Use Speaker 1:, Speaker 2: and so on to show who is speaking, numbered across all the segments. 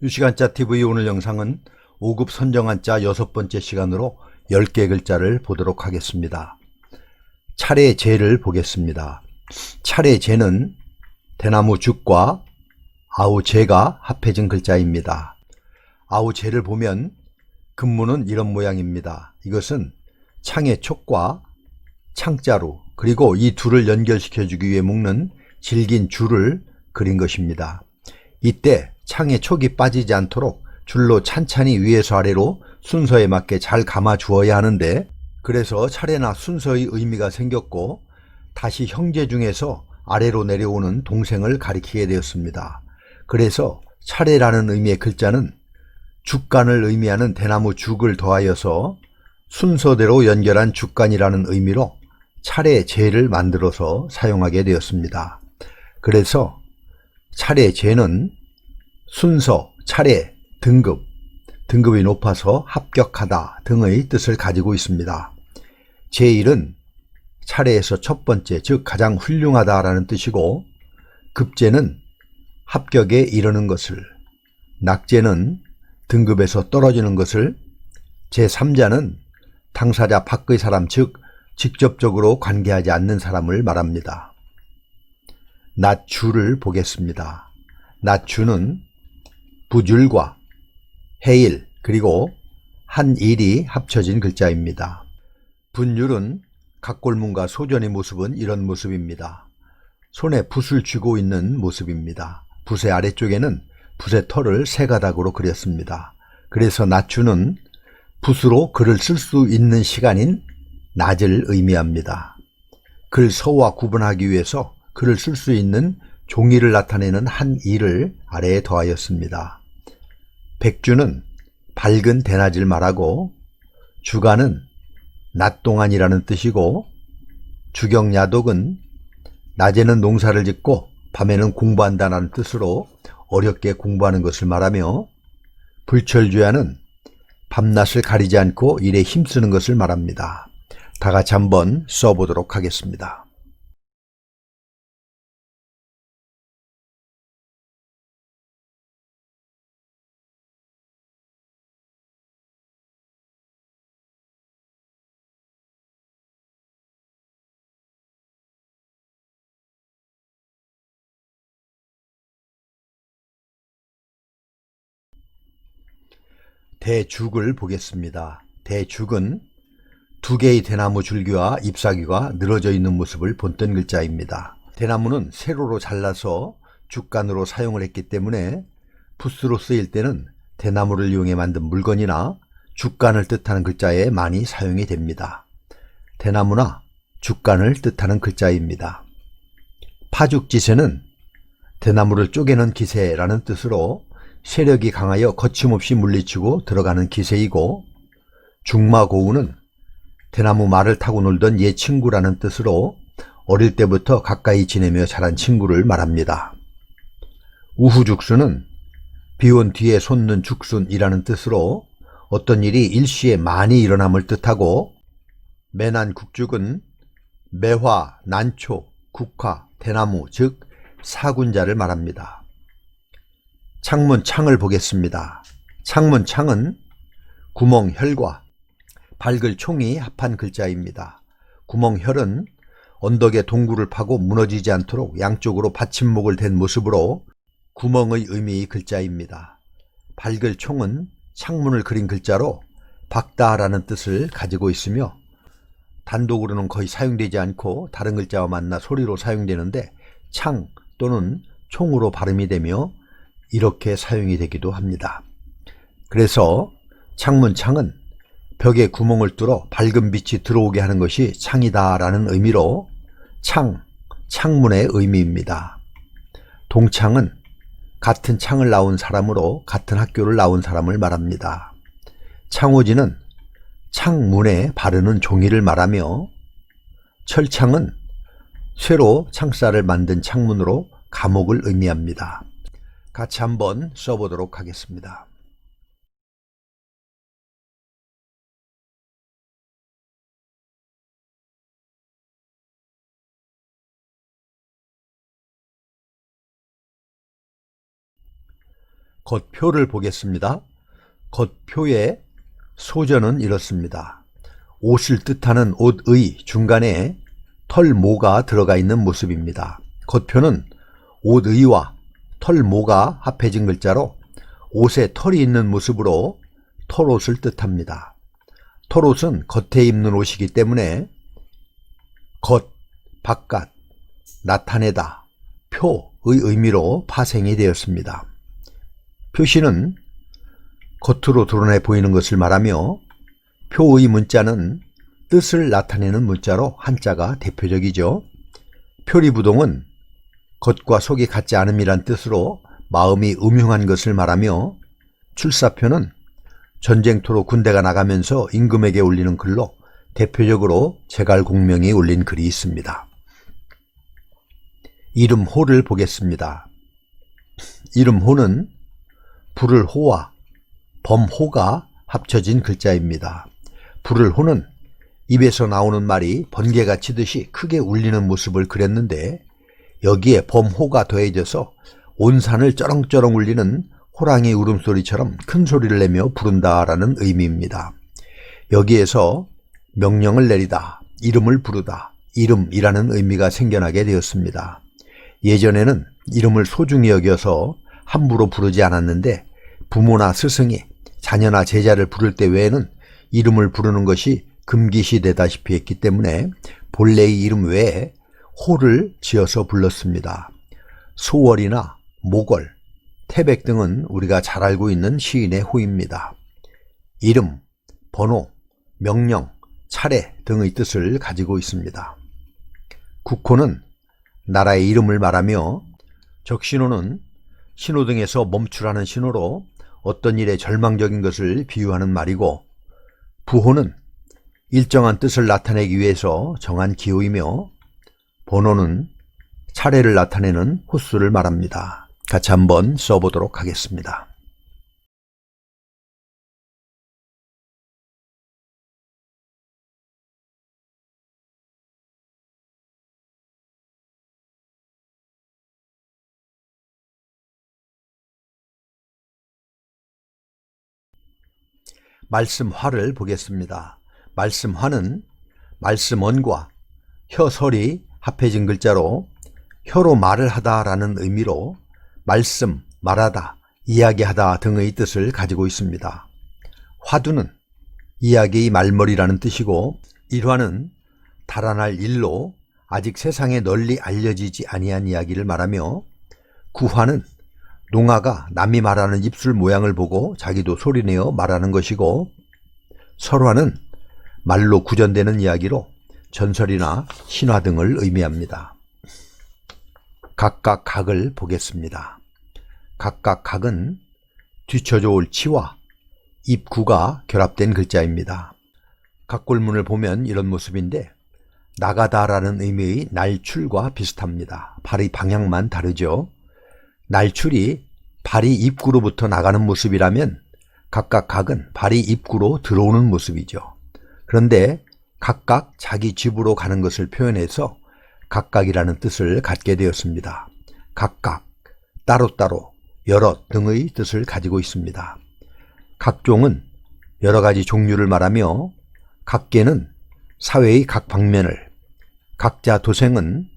Speaker 1: 유시간자 TV 오늘 영상은 5급 선정한자 6번째 시간으로 10개 글자를 보도록 하겠습니다. 차례제를 보겠습니다. 차례제는 대나무 죽과 아우제가 합해진 글자입니다. 아우제를 보면 근무는 이런 모양입니다. 이것은 창의 촉과 창자루 그리고 이 둘을 연결시켜주기 위해 묶는 질긴 줄을 그린 것입니다. 이때 창의 촉이 빠지지 않도록 줄로 찬찬히 위에서 아래로 순서에 맞게 잘 감아 주어야 하는데, 그래서 차례나 순서의 의미가 생겼고 다시 형제 중에서 아래로 내려오는 동생을 가리키게 되었습니다. 그래서 차례라는 의미의 글자는 죽간을 의미하는 대나무 죽을 더하여서 순서대로 연결한 죽간이라는 의미로 차례제를 만들어서 사용하게 되었습니다. 그래서 차례제는 순서, 차례, 등급이 높아서 합격하다 등의 뜻을 가지고 있습니다. 제1은 차례에서 첫 번째, 즉 가장 훌륭하다라는 뜻이고, 급제는 합격에 이르는 것을, 낙제는 등급에서 떨어지는 것을, 제3자는 당사자 밖의 사람, 즉 직접적으로 관계하지 않는 사람을 말합니다. 낮주를 보겠습니다. 낮주는 부줄과 해일 그리고 한일이 합쳐진 글자입니다. 분율은 각골문과 소전의 모습은 이런 모습입니다. 손에 붓을 쥐고 있는 모습입니다. 붓의 아래쪽에는 붓의 털을 세 가닥으로 그렸습니다. 그래서 낮주는 붓으로 글을 쓸 수 있는 시간인 낮을 의미합니다. 글 서와 구분하기 위해서 글을 쓸 수 있는 종이를 나타내는 한일을 아래에 더하였습니다. 백주는 밝은 대낮을 말하고, 주간은 낮 동안이라는 뜻이고, 주경야독은 낮에는 농사를 짓고 밤에는 공부한다는 뜻으로 어렵게 공부하는 것을 말하며, 불철주야는 밤낮을 가리지 않고 일에 힘쓰는 것을 말합니다. 다 같이 한번 써보도록 하겠습니다. 대죽을 보겠습니다. 대죽은 두 개의 대나무 줄기와 잎사귀가 늘어져 있는 모습을 본뜬 글자입니다. 대나무는 세로로 잘라서 죽간으로 사용을 했기 때문에 붓으로 쓰일 때는 대나무를 이용해 만든 물건이나 죽간을 뜻하는 글자에 많이 사용이 됩니다. 대나무나 죽간을 뜻하는 글자입니다. 파죽지세는 대나무를 쪼개는 기세라는 뜻으로 세력이 강하여 거침없이 물리치고 들어가는 기세이고, 중마고우는 대나무 말을 타고 놀던 옛 친구라는 뜻으로 어릴 때부터 가까이 지내며 자란 친구를 말합니다. 우후죽순은 비온 뒤에 솟는 죽순이라는 뜻으로 어떤 일이 일시에 많이 일어남을 뜻하고, 매난국죽은 매화, 난초, 국화, 대나무 즉 사군자를 말합니다. 창문창을 보겠습니다. 창문창은 구멍혈과 밝을 총이 합한 글자입니다. 구멍혈은 언덕에 동굴을 파고 무너지지 않도록 양쪽으로 받침목을 댄 모습으로 구멍의 의미의 글자입니다. 밝을 총은 창문을 그린 글자로 박다라는 뜻을 가지고 있으며, 단독으로는 거의 사용되지 않고 다른 글자와 만나 소리로 사용되는데 창 또는 총으로 발음이 되며 이렇게 사용이 되기도 합니다. 그래서 창문창은 벽에 구멍을 뚫어 밝은 빛이 들어오게 하는 것이 창이다 라는 의미로 창문의 의미입니다. 동창은 같은 창을 나온 사람으로 같은 학교를 나온 사람을 말합니다. 창호지는 창문에 바르는 종이를 말하며, 철창은 쇠로 창살을 만든 창문으로 감옥을 의미합니다. 같이 한번 써보도록 하겠습니다. 겉표를 보겠습니다. 겉표의 소전은 이렇습니다. 옷을 뜻하는 옷의 중간에 털모가 들어가 있는 모습입니다. 겉표는 옷의와 털모가 합해진 글자로 옷에 털이 있는 모습으로 털옷을 뜻합니다. 털옷은 겉에 입는 옷이기 때문에 겉, 바깥, 나타내다, 표의 의미로 파생이 되었습니다. 표시는 겉으로 드러내 보이는 것을 말하며 표의 문자는 뜻을 나타내는 문자로 한자가 대표적이죠. 표리부동은 겉과 속이 같지 않음이란 뜻으로 마음이 음흉한 것을 말하며 출사표는 전쟁터로 군대가 나가면서 임금에게 올리는 글로 대표적으로 제갈공명이 올린 글이 있습니다. 이름 호를 보겠습니다. 이름 호는 부를 호와 범호가 합쳐진 글자입니다. 부를 호는 입에서 나오는 말이 번개가 치듯이 크게 울리는 모습을 그렸는데 여기에 범호가 더해져서 온 산을 쩌렁쩌렁 울리는 호랑이 울음소리처럼 큰 소리를 내며 부른다라는 의미입니다. 여기에서 명령을 내리다, 이름을 부르다, 이름이라는 의미가 생겨나게 되었습니다. 예전에는 이름을 소중히 여겨서 함부로 부르지 않았는데 부모나 스승이 자녀나 제자를 부를 때 외에는 이름을 부르는 것이 금기시되다시피 했기 때문에 본래의 이름 외에 호를 지어서 불렀습니다. 소월이나 모걸, 태백 등은 우리가 잘 알고 있는 시인의 호입니다. 이름, 번호, 명령, 차례 등의 뜻을 가지고 있습니다. 국호는 나라의 이름을 말하며 적신호는 신호등에서 멈추라는 신호로 어떤 일에 절망적인 것을 비유하는 말이고 부호는 일정한 뜻을 나타내기 위해서 정한 기호이며 번호는 차례를 나타내는 호수를 말합니다. 같이 한번 써보도록 하겠습니다. 말씀화를 보겠습니다. 말씀화는 말씀언과 혀설이 합해진 글자로 혀로 말을 하다라는 의미로 말씀, 말하다, 이야기하다 등의 뜻을 가지고 있습니다. 화두는 이야기의 말머리라는 뜻이고 일화는 달아날 일로 아직 세상에 널리 알려지지 아니한 이야기를 말하며 구화는 농아가 남이 말하는 입술 모양을 보고 자기도 소리내어 말하는 것이고 설화는 말로 구전되는 이야기로 전설이나 신화 등을 의미합니다. 각각 각을 보겠습니다. 각각 각은 뒤쳐져 올 치와 입구가 결합된 글자입니다. 각골문을 보면 이런 모습인데 나가다라는 의미의 날출과 비슷합니다. 발의 방향만 다르죠. 날출이 발이 입구로부터 나가는 모습이라면 각각 각은 발이 입구로 들어오는 모습이죠. 그런데 각각 자기 집으로 가는 것을 표현해서 각각이라는 뜻을 갖게 되었습니다. 각각, 따로따로, 여러 등의 뜻을 가지고 있습니다. 각종은 여러 가지 종류를 말하며 각계는 사회의 각 방면을, 각자 도생은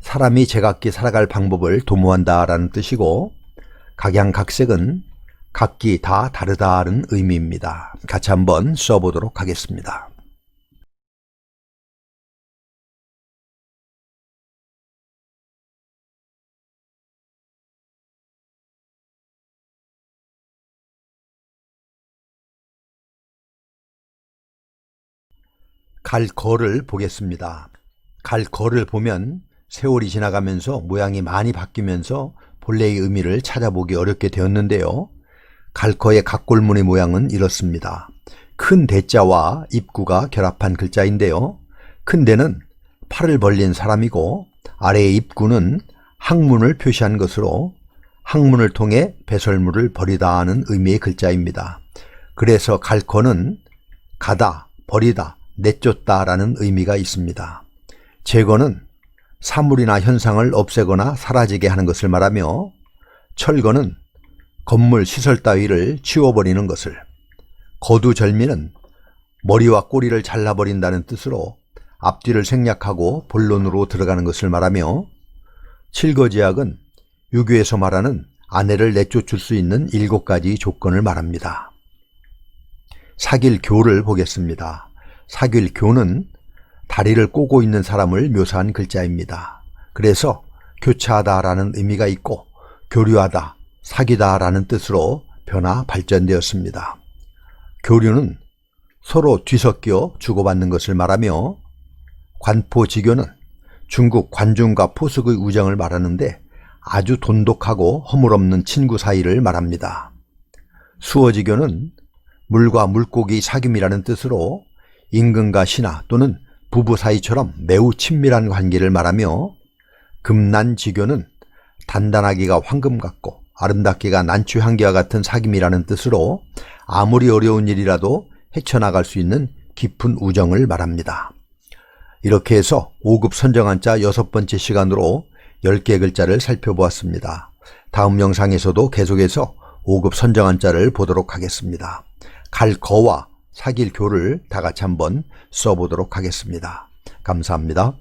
Speaker 1: 사람이 제각기 살아갈 방법을 도모한다라는 뜻이고 각양각색은 각기 다 다르다는 의미입니다. 같이 한번 써보도록 하겠습니다. 갈거를 보겠습니다. 갈거를 보면 세월이 지나가면서 모양이 많이 바뀌면서 본래의 의미를 찾아보기 어렵게 되었는데요. 갈거의 각골문의 모양은 이렇습니다. 큰 대자와 입구가 결합한 글자인데요. 큰 대는 팔을 벌린 사람이고 아래의 입구는 항문을 표시한 것으로 항문을 통해 배설물을 버리다 하는 의미의 글자입니다. 그래서 갈거는 가다, 버리다, 내쫓다 라는 의미가 있습니다. 제거는 사물이나 현상을 없애거나 사라지게 하는 것을 말하며 철거는 건물 시설 따위를 치워버리는 것을, 거두절미는 머리와 꼬리를 잘라버린다는 뜻으로 앞뒤를 생략하고 본론으로 들어가는 것을 말하며, 칠거지약은 유교에서 말하는 아내를 내쫓을 수 있는 7가지 조건을 말합니다. 사길교를 보겠습니다. 사길교는 다리를 꼬고 있는 사람을 묘사한 글자입니다. 그래서 교차하다라는 의미가 있고 교류하다, 사귀다라는 뜻으로 변화 발전되었습니다. 교류는 서로 뒤섞여 주고받는 것을 말하며, 관포지교는 중국 관중과 포숙의 우정을 말하는데 아주 돈독하고 허물없는 친구 사이를 말합니다. 수어지교는 물과 물고기 사귐이라는 뜻으로 임금과 신하 또는 부부 사이처럼 매우 친밀한 관계를 말하며, 금난지교는 단단하기가 황금 같고 아름답기가 난추향기와 같은 사귐이라는 뜻으로 아무리 어려운 일이라도 헤쳐나갈 수 있는 깊은 우정을 말합니다. 이렇게 해서 5급 선정한자 6번째 시간으로 10개 글자를 살펴보았습니다. 다음 영상에서도 계속해서 5급 선정한자를 보도록 하겠습니다. 갈거와 사길교를 다 같이 한번 써보도록 하겠습니다. 감사합니다.